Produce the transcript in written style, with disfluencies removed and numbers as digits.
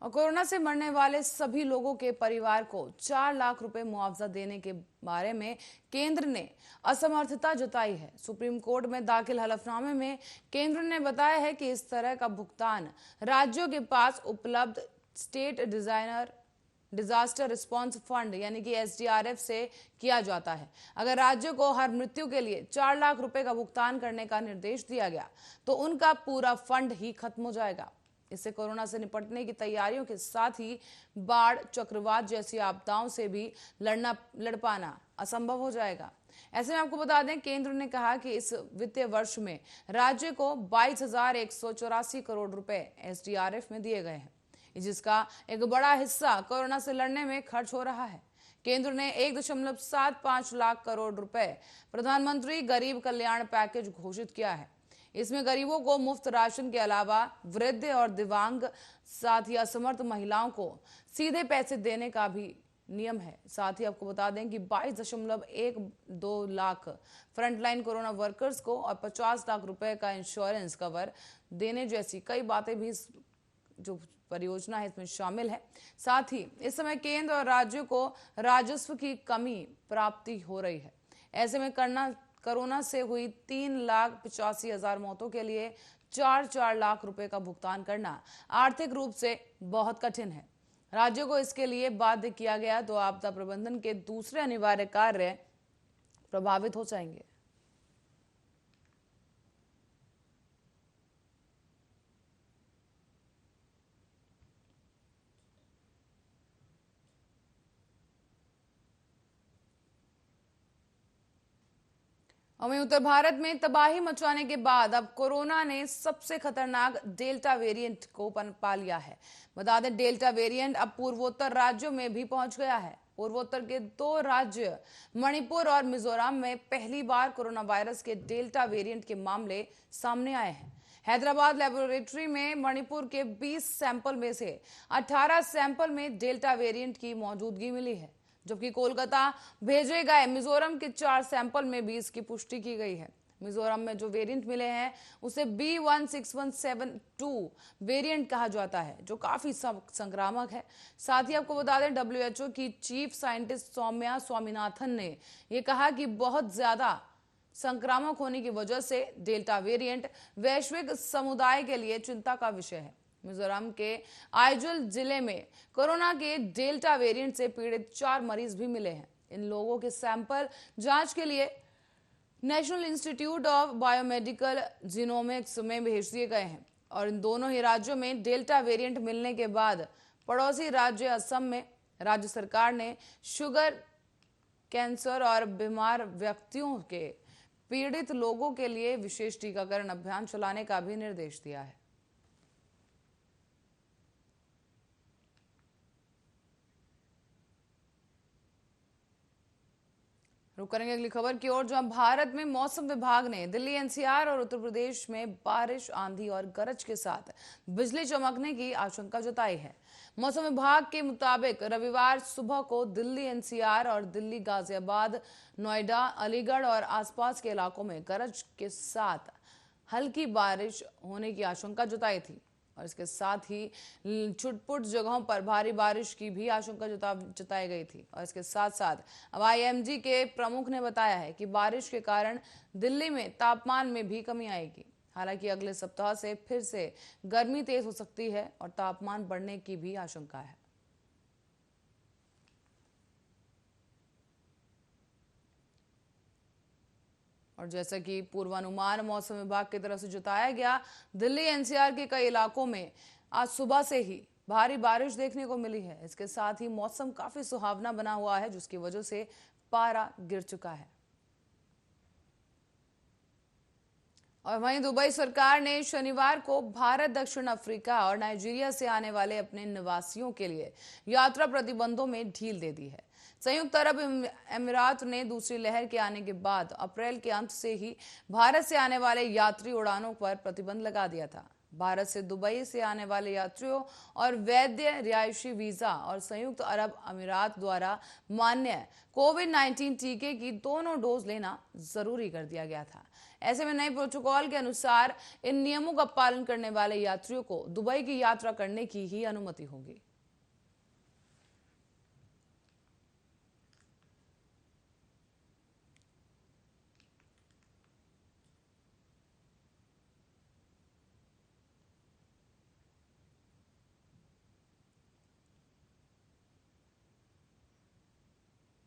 और कोरोना से मरने वाले सभी लोगों के परिवार को 4 लाख रुपए मुआवजा देने के बारे में केंद्र ने असमर्थता जताई है। सुप्रीम कोर्ट में दाखिल हलफनामे में केंद्र ने बताया है कि इस तरह का भुगतान राज्यों के पास उपलब्ध स्टेट डिजास्टर रिस्पांस फंड यानी कि SDRF से किया जाता है। अगर राज्य को हर मृत्यु के लिए 4 लाख रुपए का भुगतान करने का निर्देश दिया गया तो उनका पूरा फंड ही खत्म हो जाएगा। इससे कोरोना से निपटने की तैयारियों के साथ ही बाढ़, चक्रवात जैसी आपदाओं से भी लड़ पाना असंभव हो जाएगा। ऐसे में आपको बता दें, केंद्र ने कहा कि इस वित्तीय वर्ष में राज्य को 22,184 करोड़ रुपए SDRF में दिए गए हैं, जिसका एक बड़ा हिस्सा कोरोना से लड़ने में खर्च हो रहा है। केंद्र ने 1.75 लाख करोड़ रुपए प्रधानमंत्री गरीब कल्याण पैकेज घोषित किया है। इसमें गरीबों को मुफ्त राशन के अलावा वृद्ध और दिव्यांग साथ ही असमर्थ महिलाओं को सीधे पैसे देने का भी नियम है। साथ ही आपको बता दें कि 22.12 लाख फ्रंटलाइन कोरोना वर्कर्स को और 50 लाख रुपए का इंश्योरेंस कवर देने जैसी कई बातें भी जो परियोजना है इसमें शामिल है। साथ ही इस समय केंद्र और राज्यों को राजस्व की कमी प्राप्ति हो रही है। ऐसे में कोरोना से हुई 3,85,000 मौतों के लिए 4 लाख रुपए का भुगतान करना आर्थिक रूप से बहुत कठिन है। राज्यों को इसके लिए बाध्य किया गया तो आपदा प्रबंधन के दूसरे अनिवार्य कार्य प्रभावित हो जाएंगे। और वहीं उत्तर भारत में तबाही मचाने के बाद अब कोरोना ने सबसे खतरनाक डेल्टा वेरिएंट को पा लिया है। बता दें, डेल्टा वेरिएंट अब पूर्वोत्तर राज्यों में भी पहुंच गया है। पूर्वोत्तर के 2 राज्य मणिपुर और मिजोरम में पहली बार कोरोना वायरस के डेल्टा वेरिएंट के मामले सामने आए हैं। हैदराबाद लेबोरेटरी में मणिपुर के 20 सैंपल में से 18 सैंपल में डेल्टा वेरिएंट की मौजूदगी मिली है, जबकि कोलकाता भेजे गए मिजोरम के 4 सैंपल में भी इसकी पुष्टि की गई है। मिजोरम में जो वेरिएंट मिले हैं उसे B16172 वेरिएंट कहा जाता है, जो काफी संक्रामक है। साथ ही आपको बता दें, WHO की चीफ साइंटिस्ट सौम्या स्वामीनाथन ने यह कहा कि बहुत ज्यादा संक्रामक होने की वजह से डेल्टा वेरिएंट वैश्विक समुदाय के लिए चिंता का विषय है। मिजोरम के आइजोल जिले में कोरोना के डेल्टा वेरिएंट से पीड़ित 4 मरीज भी मिले हैं। इन लोगों के सैंपल जांच के लिए national institute of biomedical genomics में भेज दिए गए हैं। और इन दोनों ही राज्यों में डेल्टा वेरिएंट मिलने के बाद पड़ोसी राज्य असम में राज्य सरकार ने शुगर, कैंसर और बीमार व्यक्तियों के पीड़ित लोगों के लिए विशेष टीकाकरण अभियान चलाने का भी निर्देश दिया है। रुक करेंगे अगली खबर की ओर, जहां भारत में मौसम विभाग ने दिल्ली, NCR और उत्तर प्रदेश में बारिश, आंधी और गरज के साथ बिजली चमकने की आशंका जताई है। मौसम विभाग के मुताबिक रविवार सुबह को दिल्ली, NCR और दिल्ली, गाजियाबाद, नोएडा, अलीगढ़ और आसपास के इलाकों में गरज के साथ हल्की बारिश होने की आशंका जताई थी। और इसके साथ ही छुटपुट जगहों पर भारी बारिश की भी आशंका जताई गई थी। और इसके साथ साथ अब IMD के प्रमुख ने बताया है कि बारिश के कारण दिल्ली में तापमान में भी कमी आएगी। हालांकि अगले सप्ताह से फिर से गर्मी तेज हो सकती है और तापमान बढ़ने की भी आशंका है। और जैसा कि पूर्वानुमान मौसम विभाग की तरफ से जताया गया, दिल्ली, NCR के कई इलाकों में आज सुबह से ही भारी बारिश देखने को मिली है। इसके साथ ही मौसम काफी सुहावना बना हुआ है, जिसकी वजह से पारा गिर चुका है। और वहीं दुबई सरकार ने शनिवार को भारत, दक्षिण अफ्रीका और नाइजीरिया से आने वाले अपने निवासियों के लिए यात्रा प्रतिबंधों में ढील दे दी है। संयुक्त अरब अमीरात ने दूसरी लहर के आने के बाद अप्रैल के अंत से ही भारत से आने वाले यात्री उड़ानों पर प्रतिबंध लगा दिया था। भारत से दुबई से आने वाले यात्रियों और वैध रिहायशी वीजा और संयुक्त अरब अमीरात द्वारा मान्य कोविड-19 टीके की दोनों डोज लेना जरूरी कर दिया गया था। ऐसे में नए प्रोटोकॉल के अनुसार इन नियमों का पालन करने वाले यात्रियों को दुबई की यात्रा करने की ही अनुमति होगी।